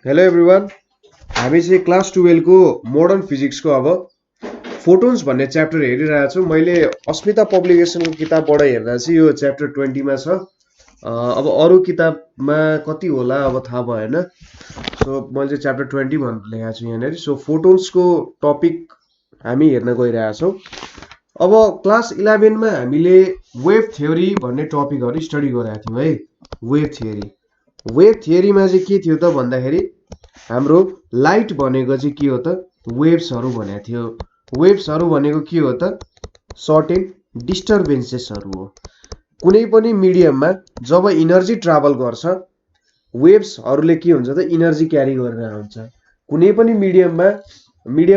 Hello everyone. हामी चाहिँ class 12 को मोडर्न फिजिक्स को अब फोटोन्स भन्ने च्याप्टर हेरिरहेको छु। मैले अस्मिता पब्लिकेसनको किताबबाट हेर्दा चाहिँ यो च्याप्टर 20 मा छ। अब अरू किताबमा कति होला अब थाहा भएन। सो मैले चाहिँ च्याप्टर 20 भनेर लेखेको छु यहाँनिर। सो फोटोन्सको टपिक हामी हेर्न गइरहेका छौँ। अब क्लास 11 मा हामीले वेभ थ्योरी भन्ने टपिकहरू स्टडी गरेका थियौँ है। वेभ थ्योरीमा चाहिँ के थियो त भन्दाखेरि हाम्रो लाइट भनेको चाहिँ के हो त वेभ्सहरू भनेको थियो। वेभ्सहरू भनेको के हो त सर्टेन डिस्टर्बेन्सेसहरू हो। कुनै पनि मिडियममा जब इनर्जी ट्राभल गर्छ वेभ्सहरूले के हुन्छ त इनर्जी क्यारी गरेर आउँछ। कुनै पनि मिडियम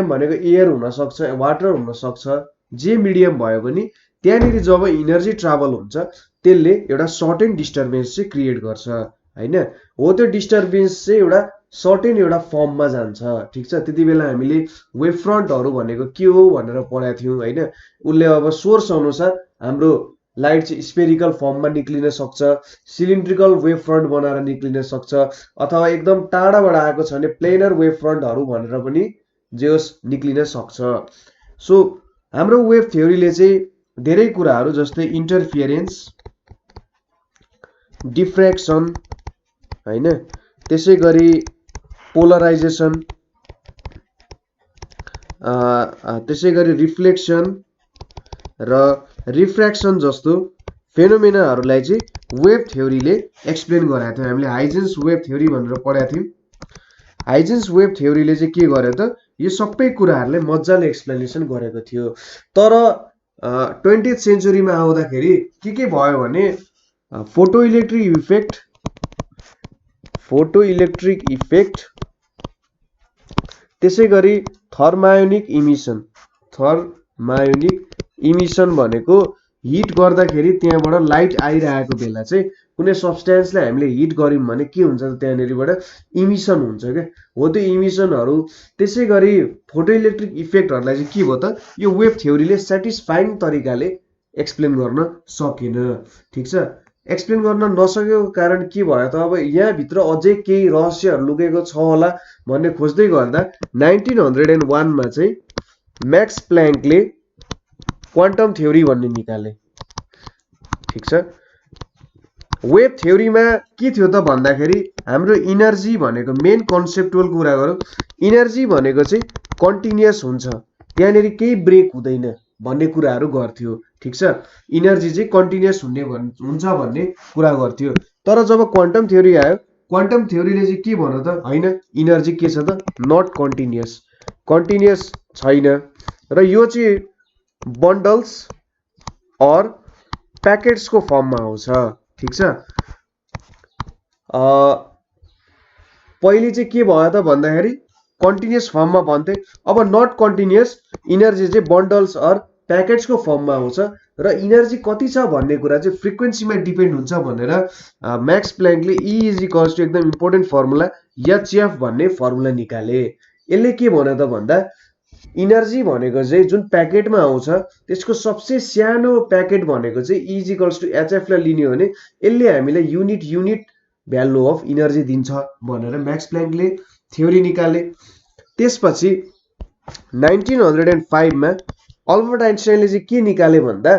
भनेको एयर हुनसक्छ, वाटर हुनसक्छ, जे मिडियम भयो भने त्यहाँनिर जब इनर्जी ट्राभल हुन्छ त्यसले एउटा सर्टेन डिस्टर्बेन्स चाहिँ क्रिएट गर्छ हैन। हो त्यो डिस्टर्बेन्स चाहिँ एउटा सर्टेन एउटा फर्ममा जान्छ। ठिक छ, त्यति बेला हामीले वेभ फ्रन्टहरू भनेको के हो भनेर पढाएको थियौँ हैन। उसले अब सोर्स अनुसार हाम्रो लाइट चाहिँ स्पेरिकल फर्ममा निक्लिन सक्छ, सिलिन्ड्रिकल वेभ फ्रन्ट बनाएर निक्लिन सक्छ, अथवा एकदम टाढाबाट आएको छ भने प्लेनर वेभ फ्रन्टहरू भनेर पनि जे होस् निक्लिन सक्छ। सो हाम्रो वेभ थ्योरीले चाहिँ धेरै कुराहरू जस्तै इन्टरफियरेन्स, डिफ्र्याक्सन हैन, त्यसै गरी पोलराइजेसन, त्यसै गरी रिफ्लेक्सन र रिफ्र्याक्सन जस्तो फेनोमेनाहरूलाई चाहिँ वेभ थ्योरीले एक्सप्लेन गराएको थियो। हामीले हाइजेन्स वेभ थ्योरी भनेर पढाएको थियौँ। हाइजेन्स वेभ थ्योरीले चाहिँ के गर्यो त यो सबै कुराहरूलाई मजाले एक्सप्लेनेसन गरेको थियो। तर 20th सेन्चुरीमा आउँदाखेरि के भयो भने फोटो इलेक्ट्रिक इफेक्ट, त्यसै गरी थर्मायोनिक इमिसन भनेको हिट गर्दाखेरि त्यहाँबाट लाइट आइरहेको बेला चाहिँ कुनै सब्सटेन्सलाई हामीले हिट गर्यौँ भने के हुन्छ त त्यहाँनिरबाट इमिसन हुन्छ क्या। हो त्यो इमिसनहरू। त्यसै गरी फोटो इलेक्ट्रिक इफेक्टहरूलाई चाहिँ के भयो त यो वेभ थ्योरीले सेटिस्फाइङ तरिकाले एक्सप्लेन गर्न सकेन। ठिक छ, एक्सप्लेन गर्न नसकेको कारण के भयो त अब यहाँभित्र अझै केही रहस्यहरू लुकेको छ होला भन्ने खोज्दै गर्दा 1901 मा चाहिँ म्याक्स प्ल्याङ्कले क्वान्टम थ्योरी भन्ने निकाले। ठिक छ, वेभ थ्योरीमा के थियो त भन्दाखेरि हाम्रो इनर्जी भनेको मेन कन्सेप्टुअल कुरा गरौँ। इनर्जी भनेको चाहिँ कन्टिन्युअस हुन्छ, त्यहाँनिर केही ब्रेक हुँदैन भन्ने कुराहरू गर्थ्यो। ठिक छ, इनर्जी चाहिँ कन्टिन्युअस हुन्छ भन्ने कुरा गर्थ्यो। तर जब क्वान्टम थ्योरी आयो, क्वान्टम थ्योरीले चाहिँ के भन्यो त होइन इनर्जी के छ त नट कन्टिन्युअस छैन र यो चाहिँ बन्डल्स अर प्याकेट्सको फर्ममा आउँछ। ठिक छ, पहिले चाहिँ के भयो त भन्दाखेरि कन्टिन्युअस फर्ममा भन्थे, अब नट कन्टिन्युअस इनर्जी चाहिँ बन्डल्स अर प्याकेट्सको फर्ममा आउँछ र इनर्जी कति छ भन्ने कुरा चाहिँ फ्रिक्वेन्सीमा डिपेन्ड हुन्छ भनेर म्याक्स प्ल्याङ्कले E इज इक्वल्स टु एकदम इम्पोर्टेन्ट फर्मुला HF भन्ने फर्मुला निकाले। यसले के भन्यो त भन्दा इनर्जी भनेको चाहिँ जुन प्याकेटमा आउँछ त्यसको सबसे सानो प्याकेट भनेको चाहिँ E is equals to HF लाई लिने हो भने यसले हामीलाई युनिट भ्यालु अफ इनर्जी दिन्छ भनेर म्याक्स प्ल्याङ्कले थ्योरी निकाले। त्यसपछि 1905 मा अल्बर्ट आइन्स्टाइनले चाहिँ के निकाले भन्दा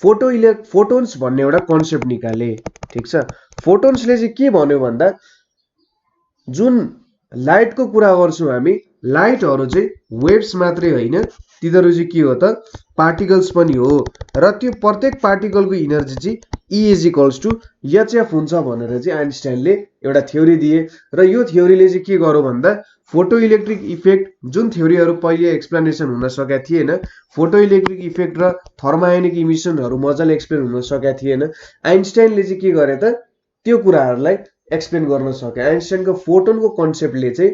फोटोन्स भन्ने एउटा कन्सेप्ट निकाले। ठिक छ, फोटोन्सले चाहिँ के भन्यो भन्दा जुन लाइटको कुरा गर्छौँ हामी, लाइटहरू चाहिँ वेभ्स मात्रै होइन, तिनीहरू चाहिँ के हो त पार्टिकल्स पनि हो र त्यो प्रत्येक पार्टिकलको इनर्जी चाहिँ E is equals to HF हुन्छ भनेर चाहिँ आइन्स्टाइनले एउटा थ्योरी दिए। र यो थ्योरीले चाहिँ के गर्यो भन्दा फोटो इलेक्ट्रिक इफेक्ट जुन थ्योरीहरू पहिले एक्सप्लेनेसन हुन सकेका थिएन, फोटो इलेक्ट्रिक इफेक्ट र थर्मायोनिक इमिसनहरू मजाले एक्सप्लेन हुन सकेका थिएन, आइन्स्टाइनले चाहिँ के गरे त त्यो कुराहरूलाई एक्सप्लेन गर्न सके। आइन्स्टाइनको फोटोनको कन्सेप्टले चाहिँ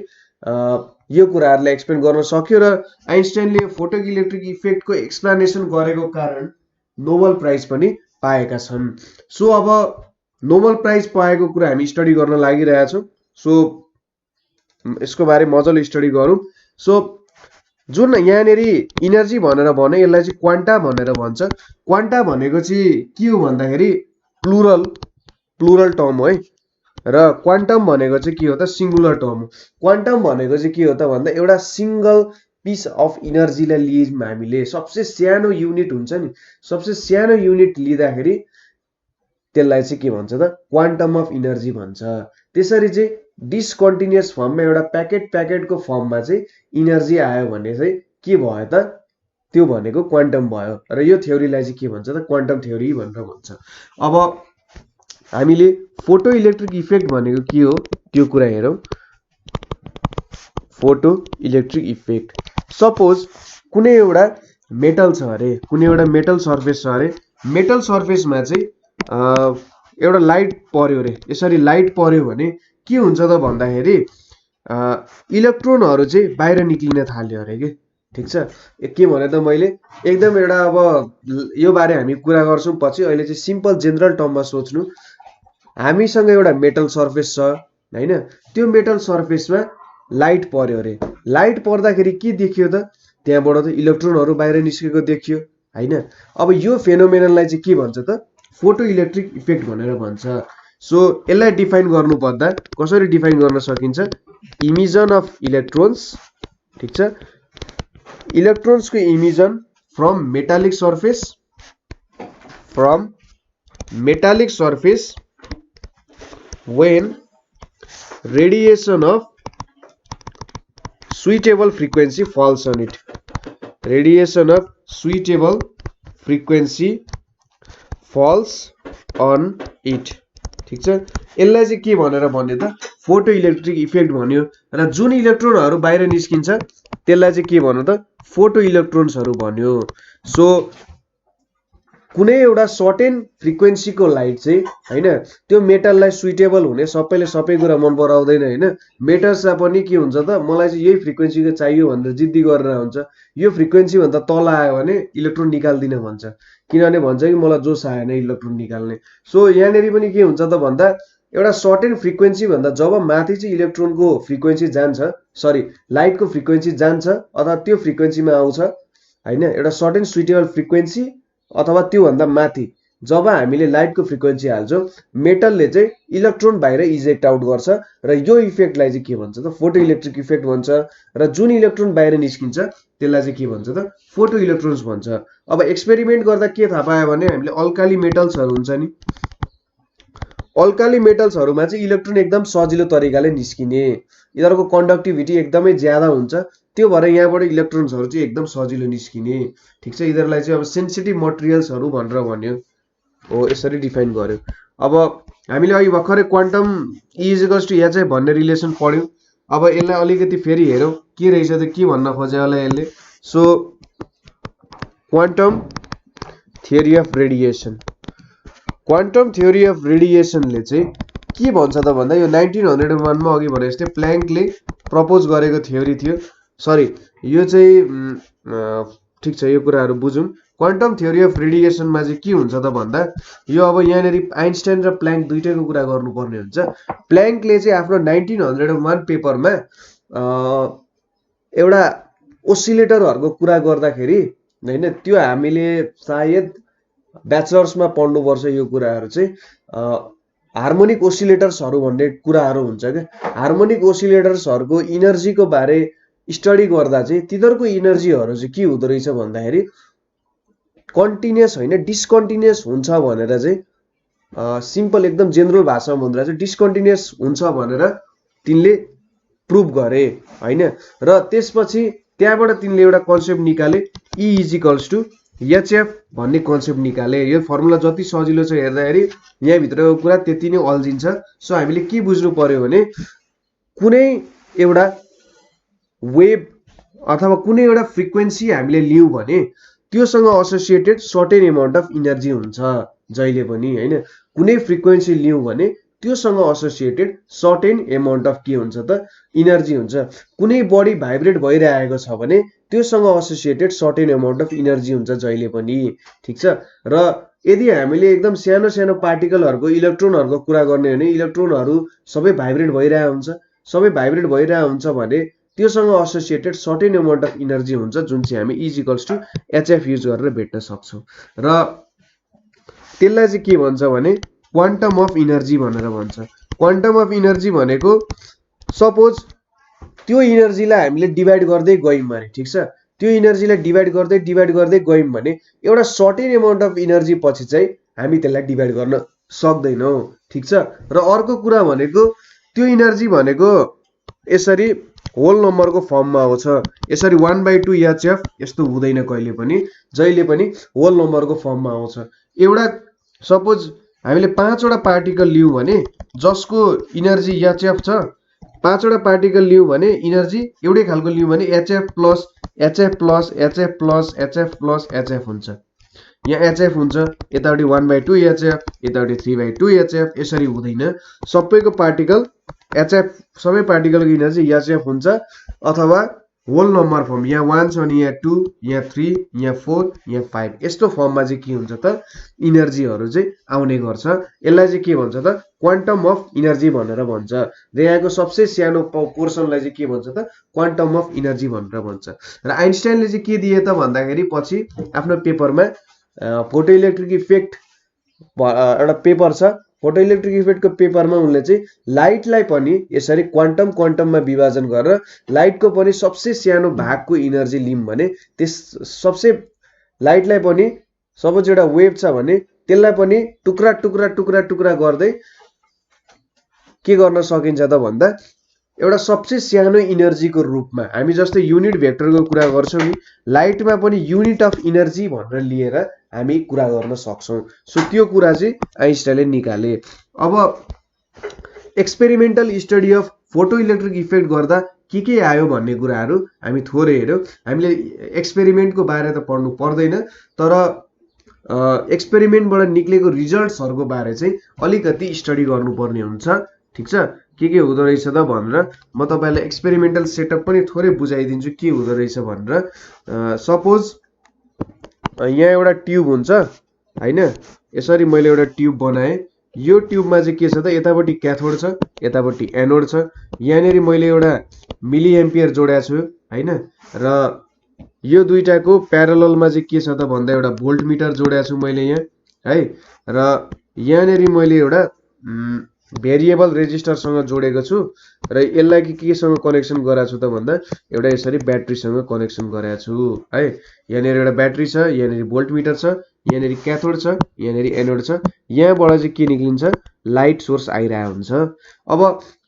यो कुराहरूलाई एक्सप्लेन गर्न सक्यो र आइन्स्टाइनले फोटो इलेक्ट्रिक इफेक्टको एक्सप्लेनेसन गरेको कारण नोबल प्राइज पनि पाएका छन्। सो अब नोबल प्राइज पाएको कुरा हामी स्टडी गर्न लागिरहेका छौँ। सो यसको बारे मजाले स्टडी गरौँ। सो जुन यहाँनिर इनर्जी भनेर भने यसलाई चाहिँ क्वान्टा भनेर भन्छ। क्वान्टा भनेको चाहिँ के हो भन्दाखेरि प्लुरल टर्म हो है। र क्वान्टम भनेको चाहिँ के हो त सिंगुलर टर्म हो। क्वान्टम भनेको चाहिँ के हो त भन्दा एउटा सिंगल पिस अफ इनर्जीलाई लियौँ हामीले, सबसे सानो युनिट हुन्छ नि, सबसे सानो युनिट लिँदाखेरि त्यसलाई चाहिँ के भन्छ त क्वान्टम अफ इनर्जी भन्छ। त्यसरी चाहिँ डिसकन्टिन्युअस फर्ममा एउटा प्याकेटको फर्ममा चाहिँ इनर्जी आयो भने चाहिँ के भयो त त्यो भनेको क्वान्टम भयो र यो थ्योरीलाई चाहिँ के भन्छ त क्वान्टम थ्योरी भनेर भन्छ। अब हामीले फोटो इलेक्ट्रिक इफेक्ट भनेको के हो त्यो कुरा हेरौँ। फोटो इलेक्ट्रिक इफेक्ट, सपोज कुनै एउटा मेटल छ अरे, कुनै एउटा मेटल सर्फेस छ अरे, मेटल सर्फेसमा चाहिँ एउटा लाइट पर्यो अरे, यसरी लाइट पर्यो भने के हुन्छ त भन्दाखेरि इलेक्ट्रोनहरू चाहिँ बाहिर निक्लिन थाल्यो अरे के। ठिक छ, के भने त मैले एकदम एउटा अब यो बारे हामी कुरा गर्छौँ पछि, अहिले चाहिँ सिम्पल जेनरल टर्ममा सोच्नु। हामीसँग एउटा मेटल सर्फेस छ हैन, त्यो मेटल सर्फेसमा लाइट पर्यो अरे, लाइट पर्दाखेरि के देखियो त त्यहाँबाट त इलेक्ट्रोनहरू बाहिर निस्केको देखियो हैन। अब यो फेनोमेननलाई चाहिँ के भन्छ त फोटो इलेक्ट्रिक इफेक्ट भनेर भन्छ। सो यसलाई डिफाइन गर्नुपर्दा कसरी डिफाइन गर्न सकिन्छ, इमिजन अफ इलेक्ट्रोन्स, ठीक छ, इलेक्ट्रोन्सको emission from metallic surface when radiation of suitable frequency falls on it, radiation of suitable frequency falls on it। ठीक छ, यसलाई चाहिँ के भनेर भन्यो त फोटो इलेक्ट्रिक इफेक्ट भन्यो र जुन इलेक्ट्रोनहरू बाहिर निस्किन्छ त्यसलाई चाहिँ के भन्यो त फोटो इलेक्ट्रोन्सहरू भन्यो। सो कुनै एउटा सर्टेन फ्रिक्वेन्सीको लाइट चाहिँ हैन त्यो मेटललाई सुइटेबल हुने, सबैले सबै कुरा मन पराउँदैन हैन, मेटल्सलाई पनि के हुन्छ त मलाई चाहिँ यही फ्रिक्वेन्सीको चाहियो भनेर जिद्दी गरेर हुन्छ, यो फ्रिक्वेन्सी भन्दा तल आयो भने इलेक्ट्रोन निकाल्दिन भन्छ, किनभने भन्छ कि मलाई जोस आएन इलेक्ट्रोन निकाल्ने। सो यहाँनेरि पनि के हुन्छ त भन्दा एउटा सर्टेन फ्रिक्वेन्सी भन्दा जब माथि चाहिँ इलेक्ट्रोनको फ्रिक्वेन्सी जान्छ, सरी लाइटको फ्रिक्वेन्सी जान्छ अथवा त्यो फ्रिक्वेन्सीमा आउँछ हैन, एउटा सर्टेन सुइटेबल फ्रिक्वेन्सी अथवा त्यो भन्दा माथि जब हामीले लाइटको फ्रिक्वेन्सी हाल्छौँ मेटलले चाहिँ इलेक्ट्रोन बाहिर इजेक्ट आउट गर्छ र यो इफेक्टलाई चाहिँ के भन्छ त फोटो इलेक्ट्रिक इफेक्ट भन्छ। र जुन इलेक्ट्रोन बाहिर निस्किन्छ त्यसलाई चाहिँ के भन्छ त फोटो इलेक्ट्रोन्स भन्छ। अब एक्सपेरिमेन्ट गर्दा के थाहा पायो भने हामीले अल्काली मेटल्सहरू हुन्छ नि, अल्काली मेटल्सहरूमा चाहिँ इलेक्ट्रोन एकदम सजिलो तरिकाले निस्किने, यिनीहरूको कन्डक्टिभिटी एकदमै ज्यादा हुन्छ, त्यो भएर यहाँबाट इलेक्ट्रोन्सहरू चाहिँ एकदम सजिलो निस्किने। ठिक छ, यिनीहरूलाई चाहिँ अब सेन्सिटिभ मटेरियल्सहरू भनेर भन्यो हो, यसरी डिफाइन गर्यो। अब हामीले अघि भर्खरै क्वान्टम इज टु एच भन्ने रिलेसन पढ्यौँ। अब यसलाई अलिकति फेरि हेरौँ के रहेछ त, के भन्न खोज्यो होला यसले। So quantum theory of radiation, quantum theory of रेडिएसनले चाहिँ के भन्छ त भन्दा यो 1901 मा अघि भने जस्तै प्ल्याङ्कले प्रपोज गरेको थ्योरी थियो, सरी यो चाहिँ ठिक छ, यो कुराहरू बुझौँ। क्वान्टम थ्योरी अफ रेडिएसनमा चाहिँ के हुन्छ त भन्दा यो अब यहाँनेरि आइन्स्टाइन र प्ल्याङ्क दुईटैको कुरा गर्नुपर्ने हुन्छ। प्ल्याङ्कले चाहिँ आफ्नो 1901 पेपरमा एउटा ओसिलेटरहरूको कुरा गर्दाखेरि हैन, त्यो हामीले सायद ब्याचलर्समा पढ्नुपर्छ यो कुराहरू चाहिँ, हार्मोनिक ओसिलेटर्सहरू भन्ने कुराहरू हुन्छ क्या। हार्मोनिक ओसिलेटर्सहरूको इनर्जीको बारे स्टडी गर्दा चाहिँ तिनीहरूको इनर्जीहरू चाहिँ के हुँदो रहेछ भन्दाखेरि कन्टिन्युअस होइन डिस्कन्टिन्युअस हुन्छ भनेर चाहिँ सिम्पल एकदम जेनरल भाषामा भन्दा चाहिँ डिस्कन्टिन्युअस हुन्छ भनेर तिनले प्रुभ गरे हैन। र त्यसपछि त्यहाँबाट तिनले एउटा कन्सेप्ट निकाले, E = HF भन्ने कन्सेप्ट निकाले। यो फर्मुला जति सजिलो छ हेर्दाखेरि यहाँभित्रको कुरा त्यति नै अल्झिन्छ। सो हामीले के बुझ्नु पर्यो भने कुनै एउटा वेभ अथवा कुनै एउटा फ्रिक्वेन्सी हामीले लियौँ भने त्योसँग associated certain amount of energy हुन्छ जहिले पनि हैन। कुनै फ्रिक्वेन्सी लियौँ भने त्योसँग एसोसिएटेड सर्टेन एमाउन्ट अफ के हुन्छ त इनर्जी हुन्छ। कुनै बडी भाइब्रेट भइरहेको छ भने त्योसँग associated certain amount of energy हुन्छ जहिले पनि। ठिक छ, र यदि हामीले एकदम सानो सानो पार्टिकलहरूको इलेक्ट्रोनहरूको कुरा गर्ने हो भने इलेक्ट्रोनहरू सबै भाइब्रेट भइरहेको हुन्छ, सबै भाइब्रेट भइरहेको हुन्छ भने त्योसँग associated certain amount of energy हुन्छ, जुन चाहिँ हामी E = HF युज गरेर भेट्न सक्छौँ। र त्यसलाई चाहिँ के भन्छ भने क्वान्टम अफ इनर्जी भनेर भन्छ। क्वान्टम अफ इनर्जी भनेको सपोज त्यो इनर्जीलाई हामीले डिभाइड गर्दै गयौं भने ठीक छ त्यो इनर्जीलाई डिभाइड गर्दै गयौं भने एउटा सर्टेन अमाउन्ट अफ इनर्जी पछि चाहिँ हामी त्यसलाई डिभाइड गर्न सक्दैनौं ठीक छ र अर्को कुरा भनेको त्यो इनर्जी भनेको यसरी होल नम्बरको फर्ममा आउँछ यसरी 1/2 hf यस्तो हुँदैन कहिले पनि जहिले पनि होल नम्बरको फर्ममा आउँछ एउटा सपोज हामीले 5 वटा पार्टिकल लियौं भने जसको इनर्जी hf छ 5 वटा पार्टिकल लियौं भने इनर्जी एउटै खालको लियौं भने hf plus hf plus hf plus hf plus hf हुन्छ यहाँ hf हुन्छ यताउटी 1/2 hf यताउटी 3/2 hf यसरी हुँदैन सबैको पार्टिकल hf सबै पार्टिकलको इनर्जी hf हुन्छ अथवा होल नम्बर फर्म यहाँ 1 छ अनि यहाँ 2 यहाँ 3 यहाँ 4 यहाँ 5 यस्तो फर्ममा चाहिँ के हुन्छ त इनर्जीहरु चाहिँ आउने गर्छ यसलाई चाहिँ के भन्छ त क्वान्टम अफ इनर्जी भनेर भन्छ र यहाँको सबसे सानो पोर्सनलाई चाहिँ के भन्छ त क्वान्टम अफ इनर्जी भनेर भन्छ र आइन्स्टाइनले चाहिँ के दिए त भन्दाखेरि पछि आफ्नो पेपरमा फोटो इलेक्ट्रिक इफेक्ट एउटा पेपर छ फोटो इलेक्ट्रिक इफेक्टको पेपरमा उनले चाहिँ लाइटलाई पनि यसरी क्वान्टममा विभाजन गरेर लाइटको पनि सबसे सानो भागको इनर्जी लिम भने त्यस सबसे लाइटलाई पनि सपोज एउटा वेभ छ भने त्यसलाई पनि टुक्रा गर्दै के गर्न सकिन्छ त भन्दा एउटा सबसे सानो इनर्जीको रूपमा हामी जस्तै युनिट भेक्टरको कुरा गर्छौं नि लाइटमा पनि युनिट अफ इनर्जी भनेर लिएर हामी कुरा गर्न सक्छौं सो त्यो कुरा चाहिँ आइन्स्टाइनले निकाले अब experimental study of photo electric effect गर्दा के आयो भन्ने कुराहरु हामी थोरै हेर्यौं हामीले एक्सपेरिमेन्टको बारे त पढ्नु पर्दैन तर एक्सपेरिमेन्टबाट निक्लेको रिजल्ट्सहरुको बारे चाहिँ अलिकति स्टडी गर्नुपर्ने हुन्छ ठीक छ के हुँदो रहेछ त भनेर म तपाईलाई एक्सपेरिमेन्टल सेटअप पनि थोरै बुझाइदिन्छु के हुँदो रहेछ भनेर सपोज यहाँ एउटा ट्युब हुन्छ हैन यसरी मैले एउटा ट्युब बनाए यो ट्युबमा चाहिँ के छ त यतापट्टि क्याथोड छ यतापट्टि एनोड छ यहाँनेरि मैले एउटा मिली एम्पियर जोडेको छु हैन र यो दुईटाको प्यारललमा चाहिँ के छ त भन्दा एउटा भोल्टमिटर जोडेको छु मैले यहाँ है र यहाँनेरि मैले एउटा भेरिएबल रेजिस्टरसँग जोडेको छु र यसलाई केसँग कनेक्सन गराएको छु त भन्दा एउटा यसरी ब्याट्रीसँग कनेक्सन गराएको छु है यहाँनेरि एउटा ब्याट्री छ यहाँनेरि भोल्टमिटर छ यहाँनेरि क्याथोड छ यहाँनेरि एनोड छ यहाँबाट चाहिँ के निक्लिन्छ लाइट सोर्स आइरहेको हुन्छ अब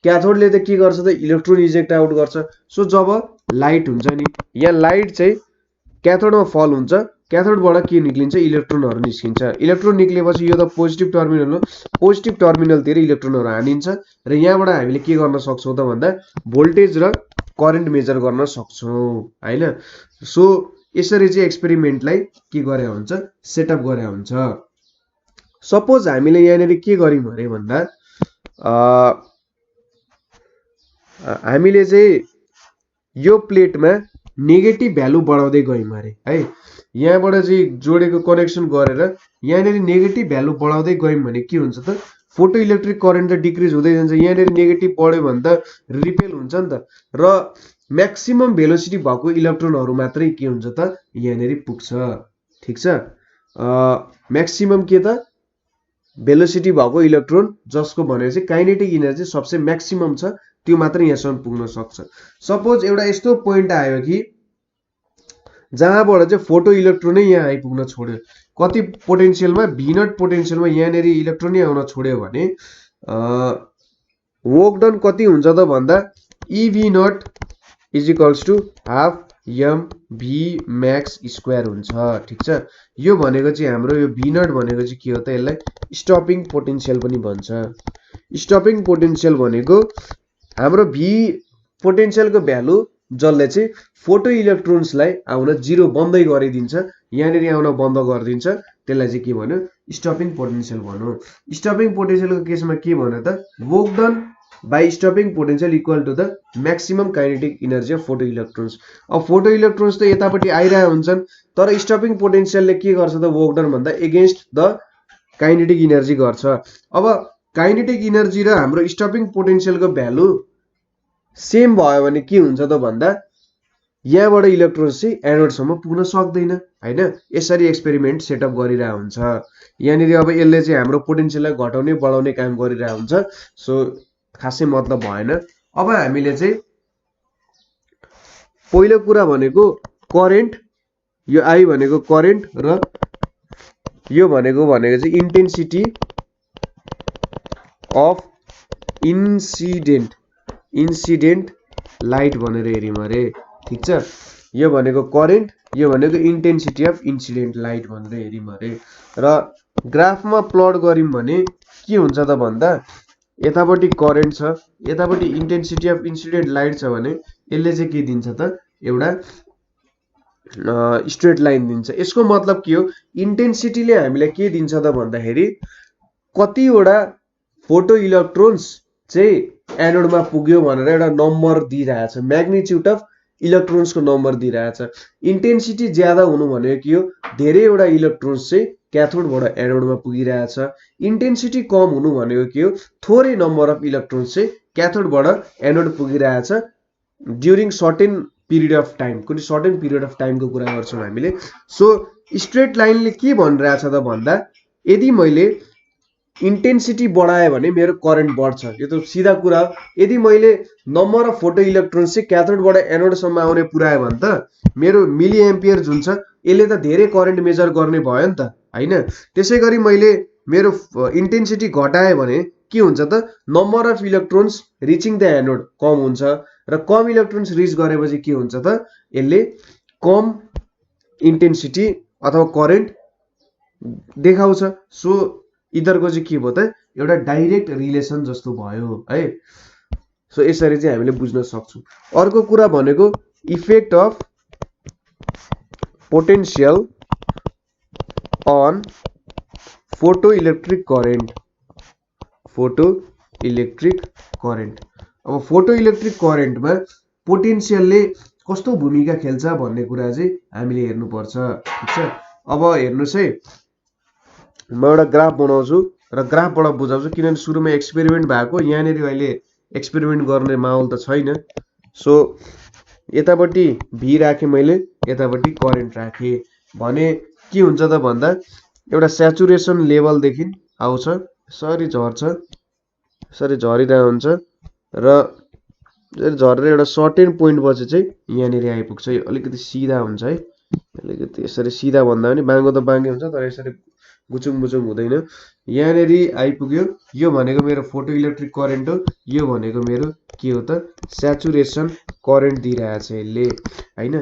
क्याथोडले त के गर्छ त इलेक्ट्रोन इजेक्ट आउट गर्छ सो जब लाइट हुन्छ नि यहाँ लाइट चाहिँ क्याथोडमा फल हुन्छ क्याथोडबाट के निक्लिन्छ इलेक्ट्रोनहरु निस्किन्छ इलेक्ट्रोन निक्लेपछि यो त पोजिटिभ टर्मिनल हो पोजिटिभ टर्मिनलतिर इलेक्ट्रोनहरु हानिन्छ र यहाँबाट हामीले के गर्न सक्छौं त भन्दा भोल्टेज र करेन्ट मेजर गर्न सक्छौं हैन सो यसरी चाहिँ एक्सपेरिमेन्टलाई के गरे हुन्छ सेटअप गरे हुन्छ सपोज हामीले यहाँनेरि के गर्यौं भने भन्दा हामीले चाहिँ यो प्लेटमा नेगेटिभ भ्यालु बढाउँदै गयौं अरे है यहाँबाट चाहिँ जोडेको कनेक्सन गरेर यहाँनेरि नेगेटिभ भ्यालु बढाउँदै गयौं भने के हुन्छ त फोटो इलेक्ट्रिक करेन्ट त डिक्रिज हुँदै जान्छ यहाँनेरि नेगेटिभ बढ्यो भने त रिपेल हुन्छ नि त र म्याक्सिमम भेलोसिटी भएको इलेक्ट्रोनहरु मात्रै के हुन्छ त यहाँनेरि पुग्छ ठीक छ म्याक्सिमम के त भेलोसिटी भएको इलेक्ट्रोन जसको भनेपछि काइनेटिक एनर्जी सबसे म्याक्सिमम छ त्यो मात्र यहाँसम्म पुग्न सक्छ सपोज एउटा यस्तो पोइन्ट आयो कि जहाँबाट चाहिँ फोटो इलेक्ट्रोनै यहाँ आइपुग्न छोड्यो कति पोटेन्शियलमा v0 पोटेन्शियलमा यहाँनेरि इलेक्ट्रोनै आउन छोड्यो भने वर्क डन कति हुन्छ त भन्दा ev0 = half mv max square हुन्छ ठीक छ यो भनेको चाहिँ हाम्रो यो v0 भनेको चाहिँ के हो त यसलाई स्टपिङ पोटेन्शियल पनि भन्छ स्टपिङ पोटेन्शियल भनेको हाम्रो v पोटेन्शियलको भ्यालु जसले चाहिँ फोटो इलेक्ट्रोन्सलाई आउन जिरो बन्दै गरिदिन्छ यहाँनेरि आउन बन्द गरिदिन्छ त्यसलाई चाहिँ के भन्यो स्टपिङ पोटेन्शियल भन्यो स्टपिङ पोटेन्शियलको केसमा के भन्यो त work done by stopping potential equal to the maximum kinetic energy of photo electrons अब फोटो इलेक्ट्रोन्स त यतापट्टि आइरहेको हुन्छन् तर स्टपिङ पोटेन्शियलले के गर्छ त वर्क डन भन्दा एगेन्स्ट द काइनेटिक एनर्जी गर्छ अब काइनेटिक एनर्जी र हाम्रो स्टपिङ पोटेन्शियलको भ्यालु सेम भयो भने के हुन्छ त भन्दा यहाँबाट इलेक्ट्रोन चाहिँ एनोडसम्म पुग्न सक्दैन हैन। यसरी एक्सपेरिमेन्ट सेटअप गरिरहेको हुन्छ। यहाँनिर अब यसले चाहिँ हाम्रो पोटेन्सियललाई घटाउने बढाउने काम गरिरहेको हुन्छ। सो खासै मतलब भएन। अब हामीले चाहिँ पहिलो कुरा भनेको करेन्ट, यो आई भनेको करेन्ट र यो भनेको चाहिँ इन्टेन्सिटी अफ इन्सिडेन्ट लाइट भनेर हेर्यौं अरे। ठीक छ, यो भनेको करेन्ट, यो भनेको इन्टेन्सिटी अफ इन्सिडेन्ट लाइट भनेर हेर्यौं अरे। र ग्राफमा प्लट गर्यौं भने के हुन्छ त भन्दा यतापट्टि करेन्ट छ, यतापट्टि इन्टेन्सिटी अफ इन्सिडेन्ट लाइट छ भने यसले चाहिँ के दिन्छ त एउटा स्ट्रेट लाइन दिन्छ। यसको मतलब के हो, इन्टेन्सिटीले हामीलाई के दिन्छ त भन्दाखेरि कतिवटा फोटो इलेक्ट्रोन्स चाहिँ एनोडमा पुग्यो भनेर एउटा नम्बर दिइरहेछ, म्याग्निट्युड अफ इलेक्ट्रोन्सको नम्बर दिइरहेछ। इन्टेन्सिटी ज्यादा हुनु भनेको के हो, धेरैवटा इलेक्ट्रोन्स चाहिँ क्याथोडबाट एनोडमा पुगिरहेछ। इन्टेन्सिटी कम हुनु भनेको के हो, थोरै नम्बर अफ इलेक्ट्रोन्स चाहिँ क्याथोडबाट एनोड पुगिरहेछ during certain period of time. कुनै सर्टेन पिरियड अफ टाइमको कुरा गर्छौँ हामीले। सो स्ट्रेट लाइनले के भनिरहेछ त भन्दा यदि मैले इन्टेन्सिटी बढाएँ भने मेरो करेन्ट बढ्छ, यो त सिधा कुरा हो। यदि मैले नम्बर अफ फोटो इलेक्ट्रोन्स चाहिँ क्याथोडबाट एनोडसम्म आउने पुऱ्याएँ भने त मेरो मिली एम्पियर जुन छ यसले त धेरै करेन्ट मेजर गर्ने भयो नि त हैन। त्यसै गरी मैले मेरो इन्टेन्सिटी घटाएँ भने के हुन्छ त number of electrons reaching the anode कम हुन्छ र कम इलेक्ट्रोन्स रिच गरेपछि के हुन्छ त यसले कम इन्टेन्सिटी अथवा करेन्ट देखाउँछ। सो इधरको चाहिँ के भयो त एउटा डाइरेक्ट रिलेसन जस्तो भयो है। सो यसरी चाहिँ हामीले बुझ्न सक्छौँ। अर्को कुरा भनेको effect of potential on photo electric current. Photo electric current, अब फोटो इलेक्ट्रिक करेन्टमा पोटेन्शियलले कस्तो भूमिका खेल्छ भन्ने कुरा चाहिँ हामीले हेर्नुपर्छ। ठीक छ, अब हेर्नुहोस् है, म एउटा ग्राफ बनाउँछु र ग्राफबाट बुझाउँछु, किनभने सुरुमा एक्सपेरिमेन्ट भएको, यहाँनिर अहिले एक्सपेरिमेन्ट गर्ने माहौल त छैन। सो यतापट्टि भी राखेँ मैले, यतापट्टि करेन्ट राखेँ भने के हुन्छ त भन्दा एउटा स्याचुरेसन लेभलदेखि आउँछ, यसरी झर्छ, यसरी झरिरहेको हुन्छ र झरेर एउटा सर्टेन पोइन्ट पछि चाहिँ यहाँनिर आइपुग्छ। यो अलिकति सिधा हुन्छ है, अलिकति यसरी सिधा भन्दा पनि बाङ्गो त बाङ्गै हुन्छ तर यसरी गुचुङ गुचुङ हुँदैन। यहाँनिर आइपुग्यो, यो भनेको मेरो फोटो इलेक्ट्रिक करेन्ट हो, यो भनेको मेरो के हो त स्याचुरेसन करेन्ट दिइरहेछ यसले हैन।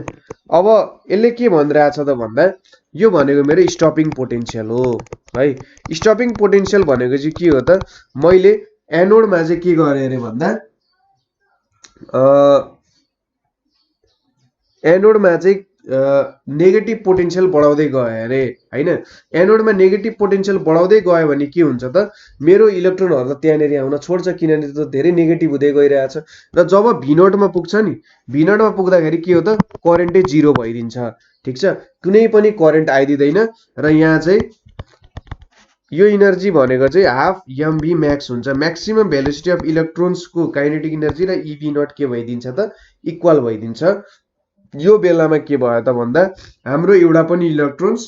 अब यसले के भनिरहेछ त भन्दा यो भनेको मेरो स्टपिङ पोटेन्शियल हो है। स्टपिङ पोटेन्शियल भनेको चाहिँ के हो त, मैले एनोडमा चाहिँ के गरेँ अरे भन्दा एनोडमा चाहिँ नेगेटिभ पोटेन्शियल बढाउँदै गयो अरे हैन। एनोडमा नेगेटिभ पोटेन्शियल बढाउँदै गयो भने के हुन्छ त मेरो इलेक्ट्रोनहरु त त्यहाँनेरि आउन छोड्छ, किनभने त धेरै नेगेटिभ हुँदै गइरहेछ। र जब V0 मा पुग्छ नि, V0 मा पुग्दाखेरि के हो त करेन्टै 0 भइदिन्छ। ठीक छ, कुनै पनि करेन्ट आइदिदैन र यहाँ चाहिँ यो इनर्जी भनेको चाहिँ हाफ mv म्याक्स हुन्छ। म्याक्सिमम भेलोसिटी अफ इलेक्ट्रोन्सको काइनेटिक इनर्जी र EV0 के भइदिन्छ त इक्वल भइदिन्छ। यो बेलामा के भयो त भन्दा हाम्रो एउटा पनि इलेक्ट्रोन्स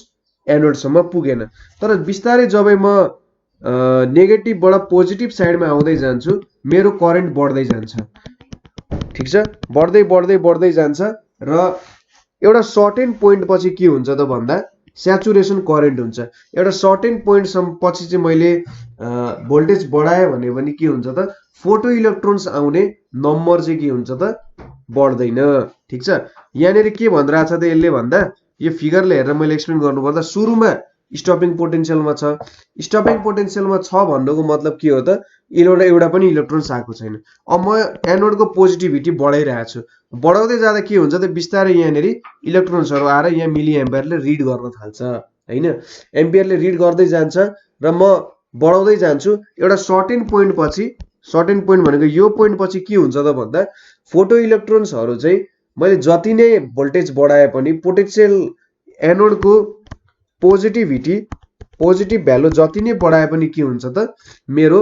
एनोडसम्म पुगेन। तर बिस्तारै जब म नेगेटिभबाट पोजिटिभ साइडमा आउँदै जान्छु मेरो करेन्ट बढ्दै जान्छ। ठीक छ, बढ्दै बढ्दै बढ्दै जान्छ र एउटा सर्टेन पोइन्ट पछि के हुन्छ त भन्दा स्याचुरेसन करेन्ट हुन्छ। एउटा सर्टेन पोइन्ट पछि चाहिँ मैले भोल्टेज बढाएँ भने पनि के हुन्छ त फोटो इलेक्ट्रोन्स आउने नम्बर चाहिँ के हुन्छ त बढ्दैन। ठीक छ, यहाँनिर के भनिरहेछ त यसले भन्दा यो फिगरले हेरेर मैले एक्सप्लेन गर्नुपर्दा सुरुमा स्टपिङ पोटेन्शियलमा छ। स्टपिङ पोटेन्शियलमा छ भन्नुको मतलब के हो त एउटा पनि इलेक्ट्रोन्स आएको छैन। अब म एनोडको पोजिटिभिटी बढाइरहेको छु, बढाउँदै जाँदा के हुन्छ त बिस्तारै यहाँनिर इलेक्ट्रोन्सहरू आएर यहाँ मिली एम्पियरले रिड गर्न थाल्छ हैन। एम्पियरले रिड गर्दै जान्छ र म बढाउँदै जान्छु। एउटा सर्टेन पोइन्ट पछि, सर्टेन पोइन्ट भनेको यो पोइन्ट पछि के हुन्छ त भन्दा फोटो इलेक्ट्रोन्सहरू चाहिँ मैले जति नै भोल्टेज बढाए पनि पोटेन्शियल एनोडको पोजिटिभ भ्यालु जति नै बढाए पनि के हुन्छ त मेरो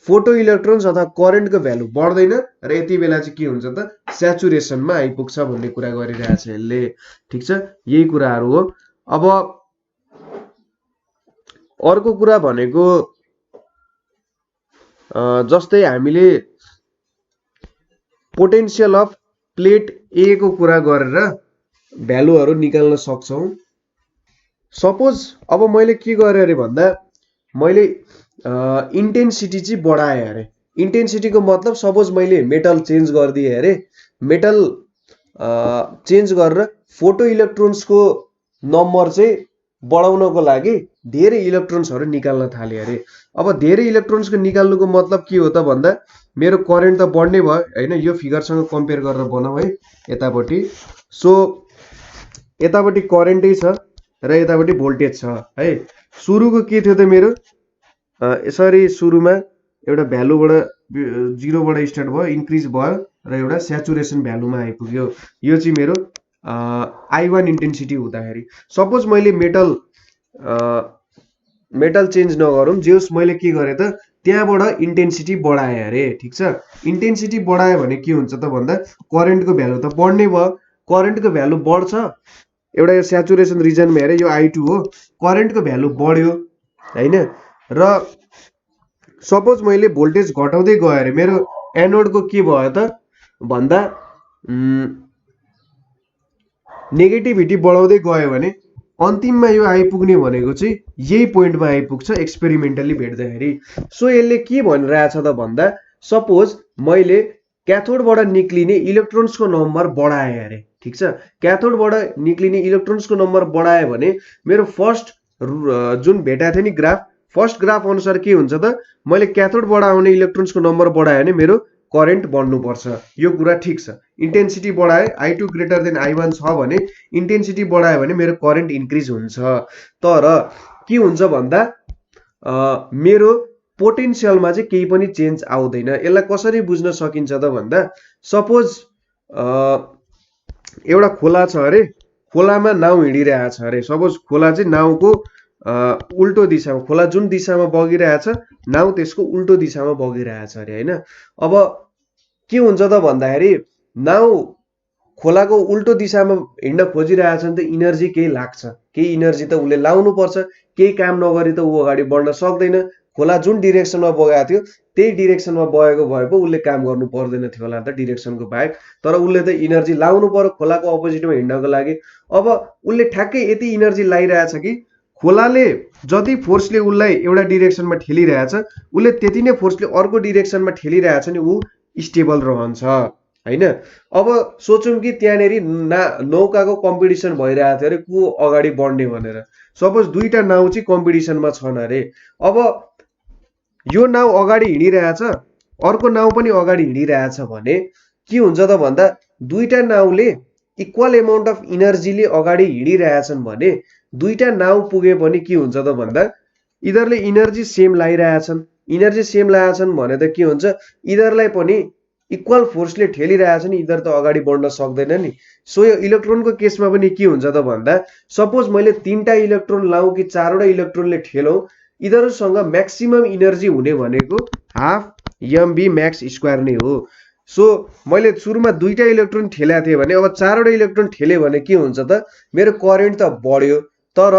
फोटो इलेक्ट्रोन्स अथवा करेन्टको भ्यालु बढ्दैन र यति बेला चाहिँ के हुन्छ त स्याचुरेसनमा आइपुग्छ भन्ने कुरा गरिरहेछ यसले। ठीक छ, यही कुराहरू हो। अब अर्को कुरा भनेको जस्तै हामीले पोटेन्शियल अफ प्लेट ए को कुरा गरेर भ्यालुहरू निकाल्न सक्छौं। सपोज अब मैले के गरे अरे भन्दा मैले इन्टेन्सिटी चाहिँ बढाएँ अरे। इन्टेन्सिटीको मतलब सपोज मैले मेटल चेन्ज गरिदिएँ अरे, मेटल चेन्ज गरेर फोटो इलेक्ट्रोन्सको नम्बर चाहिँ बढाउनको लागि धेरै इलेक्ट्रोन्सहरू निकाल्न थाले अरे। अब धेरै इलेक्ट्रोन्सको निकाल्नुको मतलब के हो त भन्दा मेरो करेन्ट त बढ्ने भयो हैन। यो फिगरसँग कम्पेयर गरेर बनाऊ है यतापट्टि। सो यतापट्टि करेन्टै छ र यतापट्टि भोल्टेज छ है। सुरुको के थियो त मेरो यसरी सुरुमा एउटा भ्यालुबाट 0 बाट स्टार्ट भयो, इन्क्रिज भयो र एउटा स्याचुरेसन भ्यालुमा आइपुग्यो। यो चाहिँ मेरो I1 इन्टेन्सिटी हुँदाखेरि। सपोज मैले मेटल चेन्ज नगरौँ, जेउस मैले के गरेँ त त्यहाँबाट इन्टेन्सिटी बढाएँ अरे। ठीक छ, इन्टेन्सिटी बढायो भने के हुन्छ त भन्दा करेन्टको भ्यालु त बढ्ने भयो। करेन्टको भ्यालु बढ्छ, एउटा यो स्याचुरेसन रिजनमा हेरे यो I2 हो, करेन्टको भ्यालु बढ्यो हैन। र सपोज मैले भोल्टेज घटाउँदै गएँ अरे, मेरो एनोडको के भयो त भन्दा नेगेटिभिटी बढाउँदै गयो भने अन्तिममा यो आइपुग्ने भनेको चाहिँ यही पोइन्टमा आइपुग्छ एक्सपेरिमेन्टली भेट्दाखेरि। सो यसले के भनिरहेछ त भन्दा सपोज मैले क्याथोडबाट निक्लिने इलेक्ट्रोन्सको नम्बर बढाएँ अरे। ठीक छ, क्याथोडबाट निक्लिने इलेक्ट्रोन्सको नम्बर बढाएँ भने मेरो फर्स्ट जुन भेटाएको थियो नि ग्राफ, फर्स्ट ग्राफ अनुसार के हुन्छ त मैले क्याथोडबाट आउने इलेक्ट्रोन्सको नम्बर बढाएँ भने मेरो करेन्ट बढ्नुपर्छ। यो कुरा ठीक छ। इन्टेन्सिटी बढाए I2 ग्रेटर देन I1 छ भने इन्टेन्सिटी बढायो भने मेरो करेन्ट इन्क्रिज हुन्छ। तर के हुन्छ भन्दा मेरो पोटेन्शियलमा चाहिँ केही पनि चेन्ज आउँदैन। यसलाई कसरी बुझ्न सकिन्छ त भन्दा सपोज एउटा खोला छ अरे, खोलामा नाउ हिँडिरहेछ अरे। सपोज खोला चाहिँ नाउको उल्टो दिशामा, खोला जुन दिशामा बगिरहेछ नाउ त्यसको उल्टो दिशामा बगिरहेछ अरे हैन। अब के हुन्छ त भन्दाखेरि नाउ खोलाको उल्टो दिशामा हिँड्न खोजिरहेछ भने त इनर्जी केही लाग्छ, केही इनर्जी त उसले लाउनु पर्छ। केही काम नगरी त ऊ अगाडि बढ्न सक्दैन। खोला जुन डिरेक्सनमा बगेको थियो त्यही डिरेक्सनमा बगेको भए पो उसले काम गर्नु पर्दैन थियो होला त डिरेक्सनको बाहेक, तर उसले त इनर्जी लाउनु पर्यो खोलाको अपोजिटमा हिँड्नको लागि। अब उसले ठ्याक्कै यति इनर्जी लाइरहेछ कि खोलाले जति फोर्सले उसलाई एउटा डिरेक्सनमा ठेलिरहेछ उसले त्यति नै फोर्सले अर्को डिरेक्सनमा ठेलिरहेछ नि ऊ स्टेबल रहन्छ हैन। अब सोचौं कि त्यहाँनेरि नौकाको कम्पिटिसन भइरहेको थियो अरे को अगाडि बढ्ने भनेर। सपोज दुईटा नाउ चाहिँ कम्पिटिसनमा छन् अरे। अब यो नाउ अगाडि हिँडिरहेछ, अर्को नाउ पनि अगाडि हिँडिरहेछ भने के हुन्छ त भन्दा दुईटा नाउले इक्वल एमाउन्ट अफ इनर्जीले अगाडि हिँडिरहेछन् भने दुईटा नाउ पुगे पनि के हुन्छ त भन्दा इदरले इनर्जी सेम लाइरहेछन्। इनर्जी सेम लाएछन् भने त के हुन्छ इदरलाई पनि इक्वल फोर्सले ठेलिरहेछ नि, इदर त अगाडि बढ्न सक्दैन नि। सो यो इलेक्ट्रोनको केसमा पनि के हुन्छ त भन्दा सपोज मैले 3टा इलेक्ट्रोन लाउँ कि 4वटा इलेक्ट्रोनले ठेलौं, इदरसँग म्याक्सिमम इनर्जी हुने भनेको हाफ mv मैक्स स्क्वायर नै हो। सो मैले सुरुमा 2टा इलेक्ट्रोन ठेलेको थिएँ भने अब 4वटा इलेक्ट्रोन ठेले भने के हुन्छ त मेरो करेन्ट त बढ्यो, तर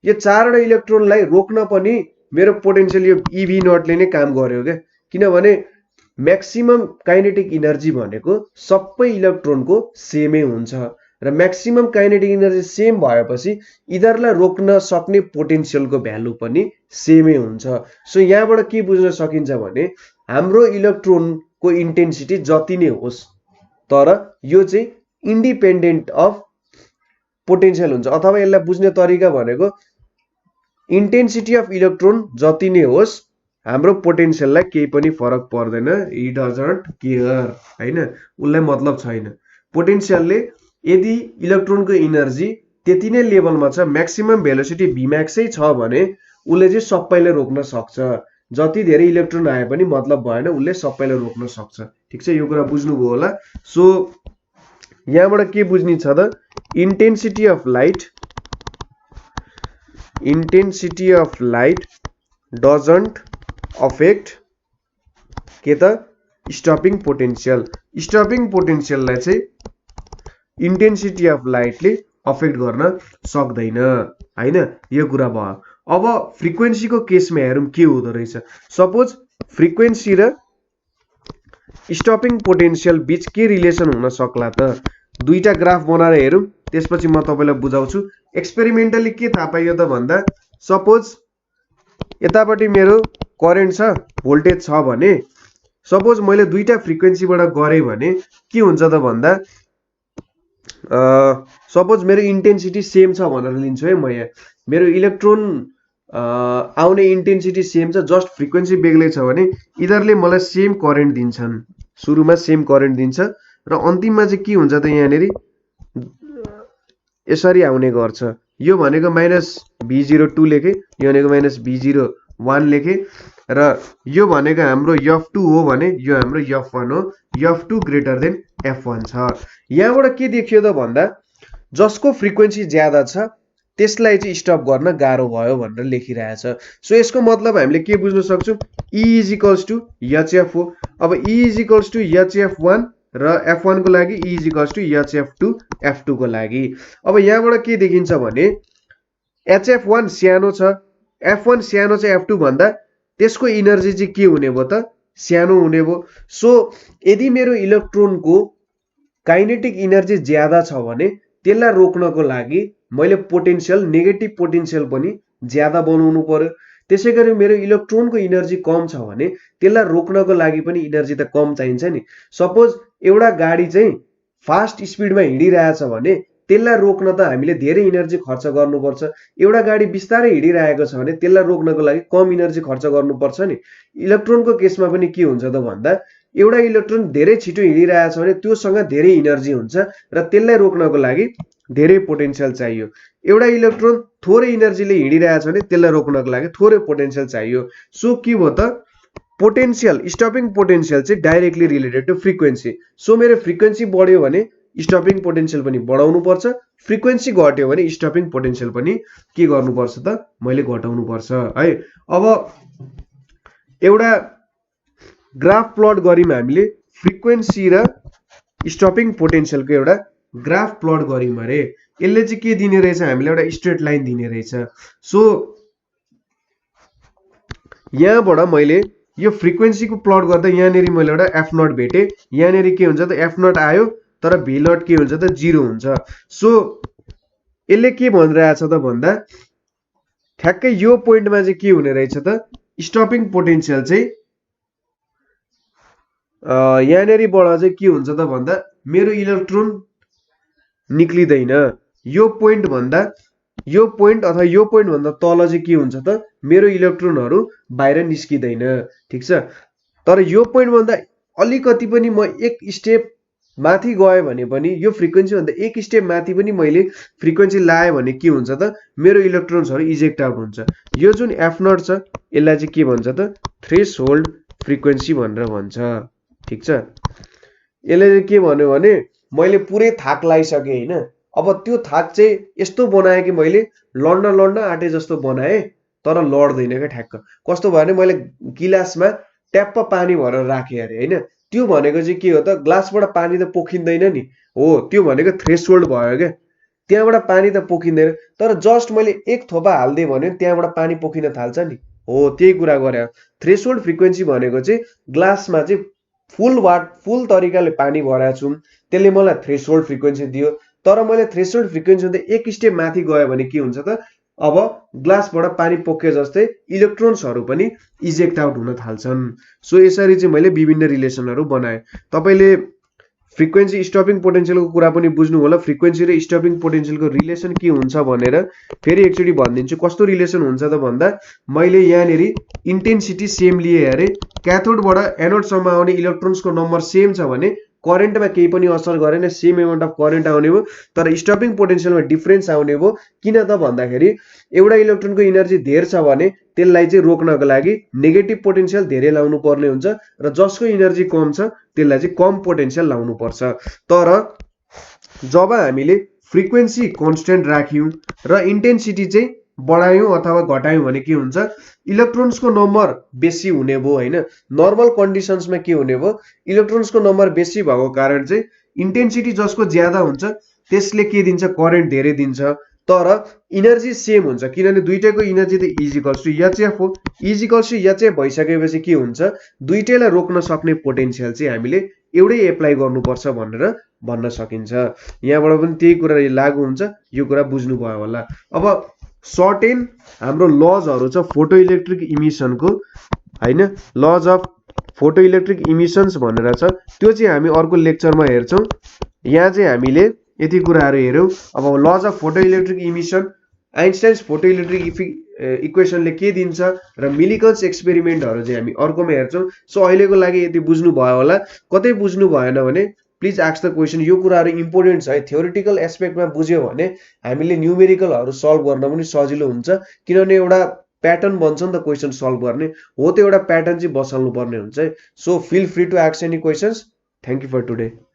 यो 4वटा इलेक्ट्रोनलाई रोक्न पनि मेरो पोटेन्शियल यो EV नटले नै काम गर्यो क्या। किनभने म्याक्सिमम काइनेटिक इनर्जी भनेको सबै इलेक्ट्रोनको सेमै हुन्छ र म्याक्सिमम काइनेटिक इनर्जी सेम भएपछि इदरलाई रोक्न सक्ने पोटेन्शियलको भ्यालु पनि सेमै हुन्छ। सो यहाँबाट के बुझ्न सकिन्छ भने हाम्रो इलेक्ट्रोनको इन्टेन्सिटी जति नै होस् तर यो चाहिँ इन्डिपेन्डेन्ट अफ पोटेन्शियल हुन्छ। अथवा यसलाई बुझ्ने तरिका भनेको इन्टेन्सिटी अफ इलेक्ट्रोन जति नै होस् हाम्रो पोटेन्शियललाई केही पनि फरक पर्दैन। ही डजन्ट केयर हैन, उसलाई मतलब छैन। पोटेन्शियलले यदि इलेक्ट्रोनको इनर्जी त्यति नै लेभलमा छ, म्याक्सिमम भेलोसिटी Vmax छ भने उसले चाहिँ सबैले रोक्न सक्छ। जति धेरै इलेक्ट्रोन आए पनि मतलब भएन, उसले सबैले रोक्न सक्छ। ठीक छ, यो कुरा बुझ्नुभयो होला। सो यहाँबाट के बुझ्नी छ त intensity of light doesn't affect के त स्टपिङ पोटेन्शियल। स्टपिङ पोटेन्शियललाई चाहिँ इन्टेन्सिटी अफ लाइटले अफेक्ट गर्न सक्दैन हैन, यो कुरा भयो। अब फ्रिक्वेन्सीको केसमा हेरौँ के हुँदो रहेछ। सपोज फ्रिक्वेन्सी र स्टपिङ पोटेन्शियल बीच के रिलेसन हुन सक्ला त, दुईटा ग्राफ बनाएर हेरौँ, त्यसपछि म तपाईलाई बुझाउँछु। एक्सपेरिमेन्टली के थाहा पाइयो त भन्दा, सपोज यतापट्टि मेरो करेन्ट छ, भोल्टेज छ भने, सपोज मैले दुईटा फ्रिक्वेन्सीबाट गरेँ भने के हुन्छ त भन्दा, सपोज मेरो इन्टेन्सिटी सेम छ भनेर लिन्छु है म यहाँ, मेरो इलेक्ट्रोन आउने इन्टेन्सिटी सेम छ, जस्ट फ्रिक्वेन्सी बेग्लै छ भने यिनीहरूले मलाई सेम करेन्ट दिन्छन्, सुरुमा सेम करेन्ट दिन्छ र अन्तिममा चाहिँ के हुन्छ त यहाँनेरि यसरी आउने गर्छ। यो भनेको -V02 लेखे, यो भनेको -V01 लेखे र यो भनेको हाम्रो F2 हो भने यो हाम्रो F1 हो, F2 ग्रेटर देन F1 छ। यहाँबाट के देखियो त भन्दा, जसको फ्रिक्वेन्सी ज्यादा छ त्यसलाई चाहिँ स्टप गर्न गाह्रो भयो भनेर लेखिरहेछ। सो यसको मतलब हामीले के बुझ्न सक्छौँ, E = hf हो। अब E = hf1 र F1 को लागि E = hf2 F2 को लागि। अब यहाँबाट के देखिन्छ भने hf1 सानो छ, F1 सानो छ F2 भन्दा, त्यसको इनर्जी चाहिँ के हुने भयो त, सानो हुने भयो। सो यदि मेरो इलेक्ट्रोनको काइनेटिक इनर्जी ज्यादा छ भने त्यसलाई रोक्नको लागि मैले पोटेन्शियल, नेगेटिभ पोटेन्शियल पनि ज्यादा बनाउनु पर्यो। त्यसैगरी मेरो इलेक्ट्रोनको इनर्जी कम छ भने त्यसलाई रोक्नको लागि पनि इनर्जी त कम चाहिन्छ नि। सपोज एउटा गाडी चाहिँ फास्ट स्पिडमा हिँडिरहेछ भने त्यसलाई रोक्न त हामीले धेरै इनर्जी खर्च गर्नुपर्छ। एउटा गाडी बिस्तारै हिँडिरहेको छ भने त्यसलाई रोक्नको लागि कम इनर्जी खर्च गर्नुपर्छ नि। इलेक्ट्रोनको केसमा पनि के हुन्छ त भन्दा, एउटा इलेक्ट्रोन धेरै छिटो हिँडिरहेछ भने त्योसँग धेरै इनर्जी हुन्छ र त्यसलाई रोक्नको लागि धेरै पोटेन्शियल चाहियो। एउटा इलेक्ट्रोन थोरै इनर्जीले हिँडिरहेछ भने त्यसलाई रोक्नको लागि थोरै पोटेन्शियल चाहियो। सो के भयो त, पोटेन्शियल, स्टपिङ पोटेन्शियल चाहिँ directly related to frequency. So मेरो फ्रिक्वेन्सी बढ्यो भने स्टपिङ पोटेन्शियल पनि बढाउनु पर्छ, फ्रिक्वेन्सी घट्यो भने स्टपिङ पोटेन्शियल पनि के गर्नुपर्छ त, मैले घटाउनु पर्छ है। अब एउटा ग्राफ प्लट गर्यौं हामीले, फ्रिक्वेन्सी र स्टपिङ पोटेन्शियलको एउटा ग्राफ प्लट गर्यौं अरे, यसले चाहिँ के दिने रहेछ, हामीले एउटा स्ट्रेट लाइन दिने रहेछ। सो यहाँबाट मैले यो फ्रिक्वेन्सीको प्लट गर्दा यहाँनेरि मैले एउटा f0 भेटे, यहाँनेरि के हुन्छ त f0 आयो, तर v0 के हुन्छ त 0 हुन्छ। सो यसले के भनिरहेछ त भन्दा, ठ्याक्कै यो पोइन्टमा चाहिँ के हुने रहेछ त, स्टपिङ पोटेन्शियल चाहिँ यहाँनेरिबाट चाहिँ के हुन्छ त भन्दा, मेरो इलेक्ट्रोन निक्लिदैन। यो पोइन्ट भन्दा, यो पोइन्ट अथवा यो पोइन्ट भन्दा तल चाहिँ के हुन्छ त, मेरो इलेक्ट्रोनहरू बाहिर निस्किदैन, ठीक छ। तर यो पोइन्ट भन्दा अलिकति पनि म एक स्टेप माथि गए भने पनि, यो फ्रिक्वेन्सी भन्दा एक स्टेप माथि पनि मैले फ्रिक्वेन्सी लाए भने के हुन्छ त, मेरो इलेक्ट्रोन्सहरू इजेक्ट आउट हुन्छ। यो जुन f0 छ यसलाई चाहिँ के भन्छ त, थ्रेसहोल्ड फ्रिक्वेन्सी भनेर भन्छ, ठीक छ। यसले चाहिँ के भन्यो भने, मैले पुरै थाक लाइसकेँ हैन, अब त्यो थाक चाहिँ यस्तो बनाएँ कि मैले लड्न आँटे जस्तो बनाएँ, तर लड्दैन क्या ठ्याक्क। कस्तो भयो भने मैले गिलासमा ट्याप्प पानी भरेर राखेँ अरे हैन, त्यो भनेको चाहिँ के हो त, ग्लासबाट पानी त पोखिँदैन नि, हो त्यो भनेको थ्रेसहोल्ड भयो क्या, त्यहाँबाट पानी त पोखिँदैन। तर जस्ट मैले एक थोपा हाल्दिएँ भने त्यहाँबाट पानी पोखिन थाल्छ नि, हो त्यही कुरा गरे। थ्रेसहोल्ड फ्रिक्वेन्सी भनेको चाहिँ ग्लासमा चाहिँ फुल तरिकाले पानी भराएको छु, त्यसले मलाई थ्रेसहोल्ड फ्रिक्वेन्सी दियो। तर मैले थ्रेसहोल्ड फ्रिक्वेन्सी भन्दा एक स्टेप माथि गयो भने के हुन्छ त, अब ग्लासबाट पानी पोखे जस्तै इलेक्ट्रोन्सहरू पनि इजेक्ट आउट हुन थाल्छन्। सो यसरी चाहिँ मैले विभिन्न रिलेसनहरू बनाएँ। तपाईले फ्रिक्वेन्सी स्टपिङ पोटेन्शियलको कुरा पनि बुझ्नु होला, फ्रिक्वेन्सी र स्टपिङ पोटेन्शियलको रिलेसन के हुन्छ भनेर फेरि एकचोटि भनिदिन्छु। कस्तो रिलेसन हुन्छ त भन्दा, मैले यहाँनेरि इन्टेन्सिटी सेम लिए अरे, क्याथोडबाट एनोडसम्म आउने इलेक्ट्रोन्सको नम्बर सेम छ भने करेन्टमा केही पनि असर गरेन, सेम एमाउन्ट अफ करेन्ट आउने भयो। तर स्टपिङ पोटेन्शियलमा डिफरेन्स आउने भयो। किन त भन्दाखेरि एउटा इलेक्ट्रोनको इनर्जी धेरै छ भने त्यसलाई चाहिँ रोक्नको लागि नेगेटिभ पोटेन्शियल धेरै लाउनु पर्ने हुन्छ र जसको इनर्जी कम छ त्यसलाई चाहिँ कम पोटेन्शियल लाउनु पर्छ। तर जब हामीले फ्रिक्वेन्सी कन्स्टेन्ट राख्यौं र इन्टेन्सिटी चाहिँ बढायौं अथवा घटायौं भने के हुन्छ, इलेक्ट्रोन्सको नम्बर बेसी हुने भयो हैन। नर्मल कन्डिसन्समा के हुने भयो, इलेक्ट्रोन्सको नम्बर बेसी भएको कारण चाहिँ इन्टेन्सिटी जसको ज्यादा हुन्छ त्यसले के दिन्छ, करेन्ट धेरै दिन्छ, तर इनर्जी सेम हुन्छ किनभने दुईटैको इनर्जी त इजिकल्स टु एचएफ हो। इजिकल्स टु एचएफ भइसकेपछि के हुन्छ, दुईटैलाई रोक्न सक्ने पोटेन्सियल चाहिँ हामीले एउटै एप्लाई गर्नुपर्छ भनेर भन्न सकिन्छ। यहाँबाट पनि त्यही कुरा लागू हुन्छ, यो कुरा बुझ्नुभयो होला। अब सर्टेन हाम्रो लजहरू छ फोटो इलेक्ट्रिक इमिसनको हैन, lodge of photo electric emissions भनेर छ, त्यो चाहिँ हामी अर्को लेक्चरमा हेर्छौँ। यहाँ चाहिँ हामीले यति कुराहरू हेर्यौँ। अब laws of photo electric emission, Einstein's photo electric इक्वेसनले के दिन्छ र मिलिकन्स एक्सपेरिमेन्टहरू चाहिँ हामी अर्कोमा हेर्छौँ। सो अहिलेको लागि यति बुझ्नु भयो होला। कतै बुझ्नु भएन भने प्लिज आस्क द क्वेसन। यो कुराहरू इम्पोर्टेन्ट छ है, थ्योरिटिकल एस्पेक्टमा बुझ्यो भने हामीले न्युमेरिकलहरू सल्भ गर्न पनि सजिलो हुन्छ, किनभने एउटा प्याटर्न बन्छ नि त क्वेसन सल्भ गर्ने हो, त्यो एउटा प्याटर्न चाहिँ बसाल्नु पर्ने हुन्छ है। So feel free to ask any questions. Thank you for today.